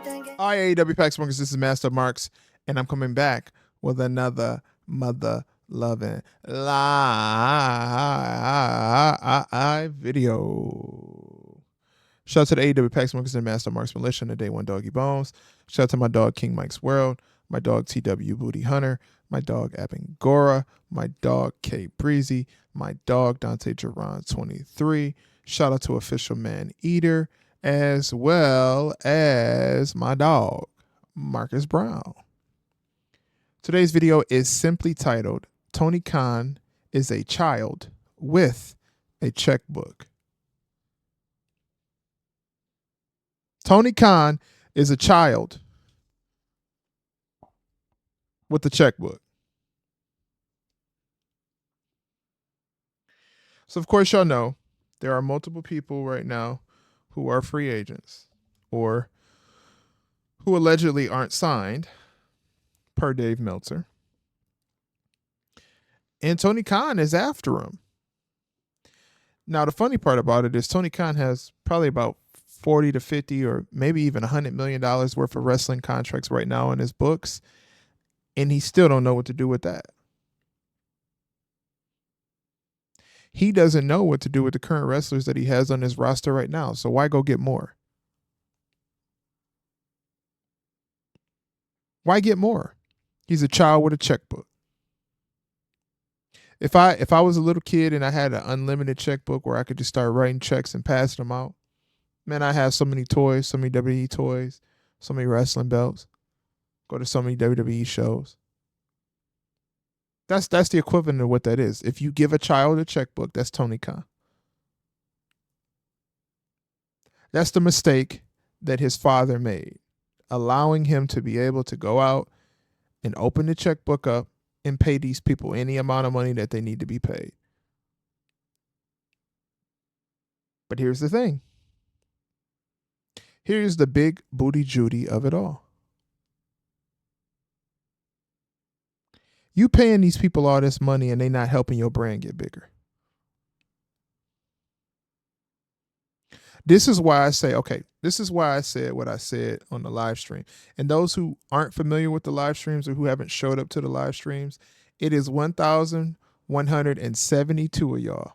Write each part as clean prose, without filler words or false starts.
Hi, AEW Pack Smokers. This is Master Marks, and I'm coming back with another mother loving live video. Shout out to the AEW Pack Smokers and Master Marks Militia and the Day One Doggy Bones. Shout out to my dog King Mike's World, my dog TW Booty Hunter, my dog Abingora, my dog K Breezy, my dog Dante Geron 23. Shout out to Official Man Eater, as well as my dog, Marcus Brown. Today's video is simply titled, Tony Khan is a child with a checkbook. Tony Khan is a child with a checkbook. So, of course, y'all know there are multiple people right now who are free agents or who allegedly aren't signed, per Dave Meltzer. And Tony Khan is after him. Now, the funny part about it is Tony Khan has probably about 40 to 50 or maybe even $100 million worth of wrestling contracts right now in his books, and he still don't know what to do with that. He doesn't know what to do with the current wrestlers that he has on his roster right now, so why go get more? Why get more? He's a child with a checkbook. If I was a little kid and I had an unlimited checkbook where I could just start writing checks and passing them out, man, I have so many toys, so many WWE toys, so many wrestling belts, go to so many WWE shows. That's the equivalent of what that is. If you give a child a checkbook, that's Tony Khan. That's the mistake that his father made, allowing him to be able to go out and open the checkbook up and pay these people any amount of money that they need to be paid. But here's the thing. Here's the big booty Judy of it all. You paying these people all this money and they not helping your brand get bigger. This is why I say, okay, this is why I said what I said on the live stream. And those who aren't familiar with the live streams or who haven't showed up to the live streams, it is 1,172 of y'all.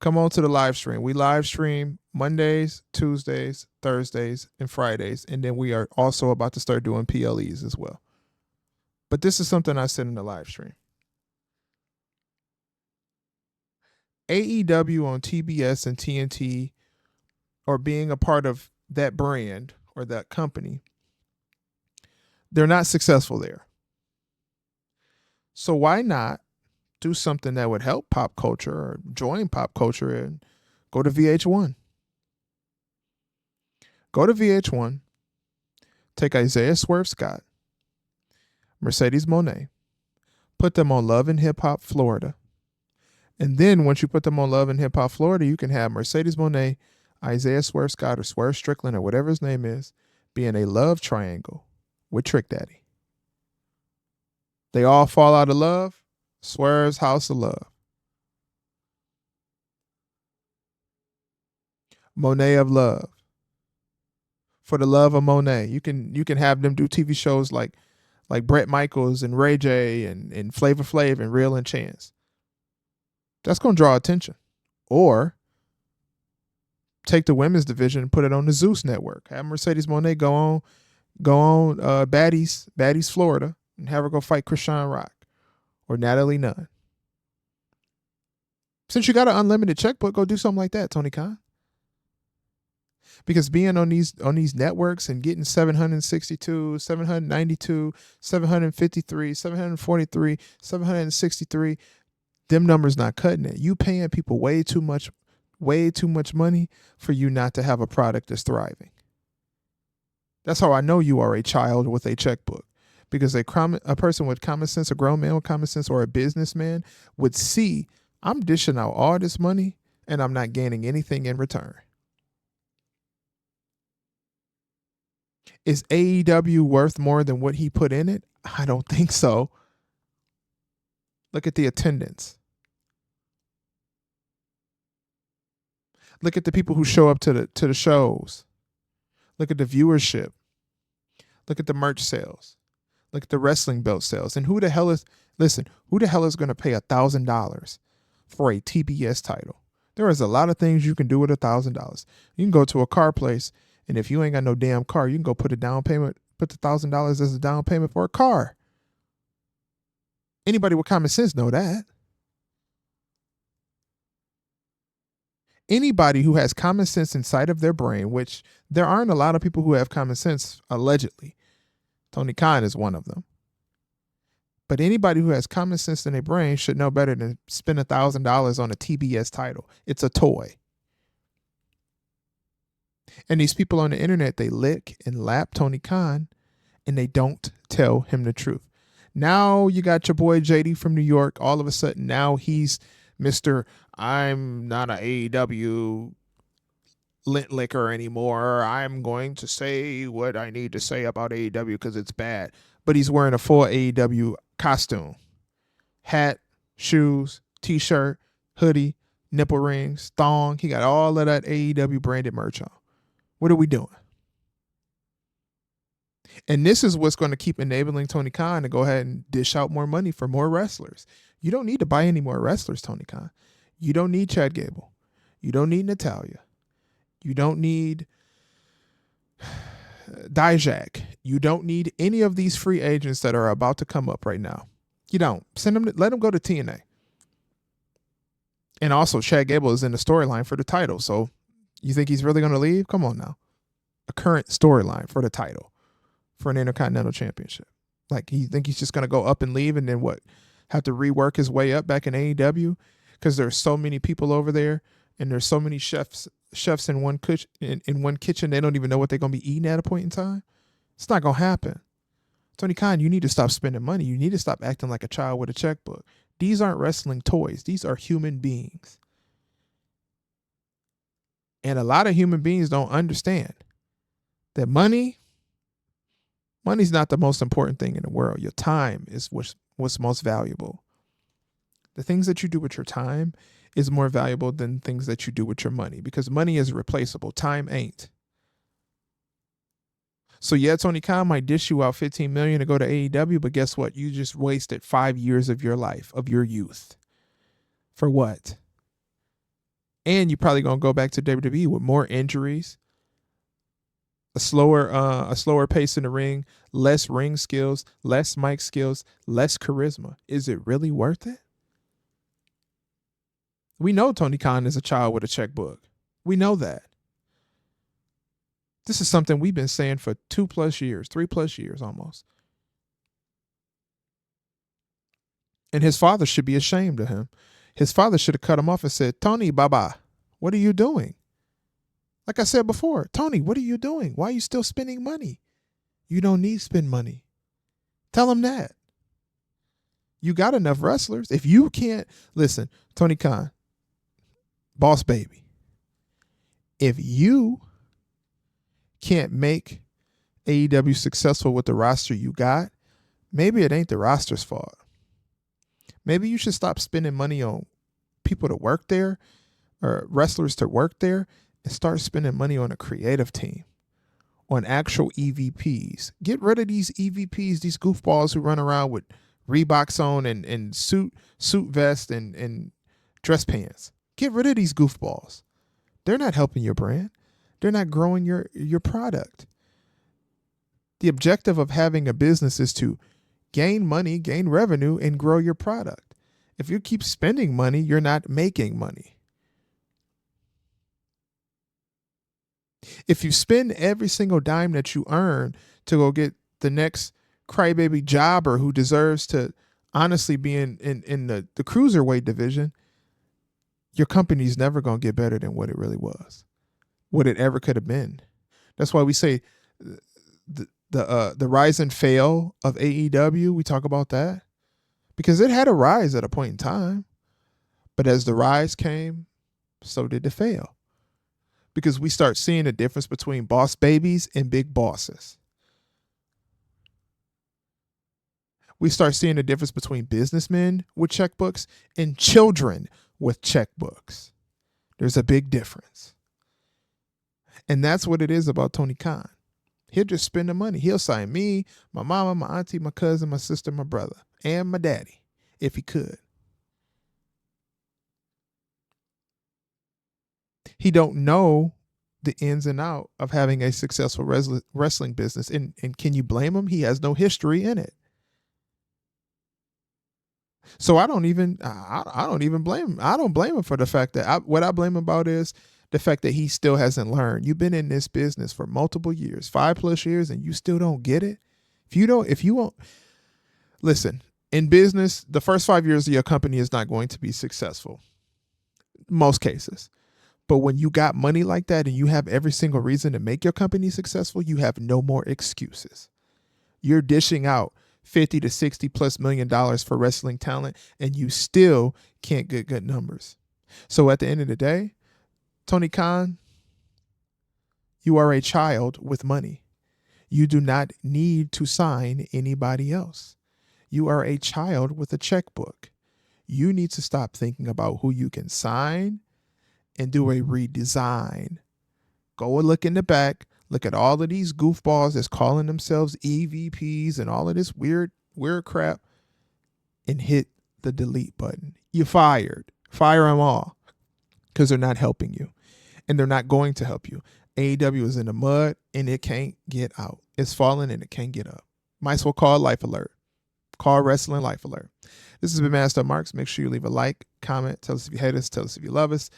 Come on to the live stream. We live stream Mondays, Tuesdays, Thursdays, and Fridays. And then we are also about to start doing PLEs as well. But this is something I said in the live stream. AEW on TBS and TNT, or being a part of that brand or that company, they're not successful there. So why not do something that would help pop culture or join pop culture and go to VH1? Go to VH1, take Isaiah Swerve Scott, Mercedes Moné, put them on Love and Hip Hop Florida. And then once you put them on Love and Hip Hop Florida, you can have Mercedes Moné, Isaiah Swerve Scott, or Swerve Strickland, or whatever his name is, be in a love triangle with Trick Daddy. They all fall out of love. Swerve's House of Love. Monet of Love. For the love of Monet. You can have them do TV shows like Bret Michaels and Ray J and Flavor Flav and Real and Chance. That's going to draw attention. Or take the women's division and put it on the Zeus network. Have Mercedes Moné go on Baddies Florida, and have her go fight Krishan Rock or Natalie Nunn. Since you got an unlimited checkbook, go do something like that, Tony Khan. Because being on these networks and getting 762, 792, 753, 743, 763, them numbers not cutting it. You paying people way too much money for you not to have a product that's thriving. That's how I know you are a child with a checkbook. Because a person with common sense, a grown man with common sense, or a businessman would see, I'm dishing out all this money and I'm not gaining anything in return. Is AEW worth more than what he put in it? I don't think so. Look at the attendance. Look at the people who show up to the shows. Look at the viewership. Look at the merch sales. Look at the wrestling belt sales. And who the hell is going to pay $1,000 for a TBS title? There is a lot of things you can do with $1,000. You can go to a car place, and if you ain't got no damn car, you can go put the $1,000 as a down payment for a car. Anybody with common sense know that. Anybody who has common sense inside of their brain, which there aren't a lot of people who have common sense, allegedly. Tony Khan is one of them. But anybody who has common sense in their brain should know better than spend $1,000 on a TBS title. It's a toy. And these people on the internet, they lick and lap Tony Khan, and they don't tell him the truth. Now you got your boy JD from New York. All of a sudden, now he's Mr. I'm not an AEW lint licker anymore. I'm going to say what I need to say about AEW because it's bad. But he's wearing a full AEW costume. Hat, shoes, t-shirt, hoodie, nipple rings, thong. He got all of that AEW branded merch on. What are we doing? And this is what's going to keep enabling Tony Khan to go ahead and dish out more money for more wrestlers. You don't need to buy any more wrestlers, Tony Khan. You don't need Chad Gable. You don't need Natalya. You don't need Dijak. You don't need any of these free agents that are about to come up right now. You don't. Let them go to TNA. And also, Chad Gable is in the storyline for the title. So you think he's really going to leave? Come on now. A current storyline for the title, for an Intercontinental Championship. Like, you think he's just going to go up and leave and then what? Have to rework his way up back in AEW? Because there's so many people over there and there's so many chefs in one kitchen. They don't even know what they're going to be eating at a point in time. It's not going to happen. Tony Khan, you need to stop spending money. You need to stop acting like a child with a checkbook. These aren't wrestling toys. These are human beings. And a lot of human beings don't understand that money's not the most important thing in the world. Your time is what's most valuable. The things that you do with your time is more valuable than things that you do with your money, because money is replaceable. Time ain't. So yeah, Tony Khan might dish you out $15 million to go to AEW, but guess what? You just wasted 5 years of your life, of your youth. For what? And you're probably gonna go back to WWE with more injuries, a slower pace in the ring, less ring skills, less mic skills, less charisma. Is it really worth it? We know Tony Khan is a child with a checkbook. We know that. This is something we've been saying for 2+ years, 3+ years almost. And his father should be ashamed of him. His father should have cut him off and said, Tony, baba, what are you doing? Like I said before, Tony, what are you doing? Why are you still spending money? You don't need to spend money. Tell him that. You got enough wrestlers. If you can't, listen, Tony Khan, boss baby, if you can't make AEW successful with the roster you got, maybe it ain't the roster's fault. Maybe you should stop spending money on people to work there or wrestlers to work there and start spending money on a creative team, on actual EVPs. Get rid of these EVPs, these goofballs who run around with Reeboks on and suit vest and dress pants. Get rid of these goofballs. They're not helping your brand. They're not growing your product. The objective of having a business is to gain money, gain revenue, and grow your product. If you keep spending money, you're not making money. If you spend every single dime that you earn to go get the next crybaby jobber who deserves to honestly be in the cruiserweight division, your company's never going to get better than what it really was, what it ever could have been. That's why we say the rise and fail of AEW, we talk about that, because it had a rise at a point in time. But as the rise came, so did the fail. Because we start seeing the difference between boss babies and big bosses. We start seeing the difference between businessmen with checkbooks and children with checkbooks. There's a big difference. And that's what it is about Tony Khan. He'll just spend the money. He'll sign me, my mama, my auntie, my cousin, my sister, my brother, and my daddy, if he could. He don't know the ins and out of having a successful wrestling business. And can you blame him? He has no history in it. So I don't even blame him. I don't blame him for the fact that what I blame him about is the fact that he still hasn't learned. You've been in this business for multiple years, 5+ years, and you still don't get it. If you won't listen, in business, the first 5 years of your company is not going to be successful. Most cases. But when you got money like that and you have every single reason to make your company successful, you have no more excuses. You're dishing out $50 to $60+ million for wrestling talent, and you still can't get good numbers. So at the end of the day, Tony Khan, you are a child with money. You do not need to sign anybody else. You are a child with a checkbook. You need to stop thinking about who you can sign and do a redesign. Go and look in the back. Look at all of these goofballs that's calling themselves EVPs and all of this weird crap, and hit the delete button. You're fired. Fire them all, because they're not helping you, and they're not going to help you. AEW is in the mud and it can't get out. It's falling and it can't get up. Might as well call Life Alert. Call Wrestling Life Alert. This has been Master Marks. Make sure you leave a like, comment, tell us if you hate us, tell us if you love us.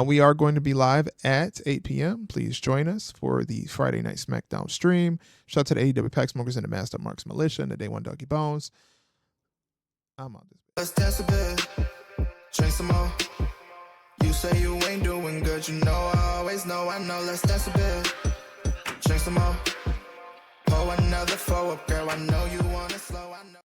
We are going to be live at 8 p.m. Please join us for the Friday Night SmackDown stream. Shout out to the AEW Pack Smokers and the Master Marks Militia and the Day One Doggy Bones. I'm on this. Let's dance a bit, drink some more. You say you ain't doing good, you know I always know, I know. Let's dance a bit, drink some more. Pour another 4 up, girl, I know you wanna slow, I know.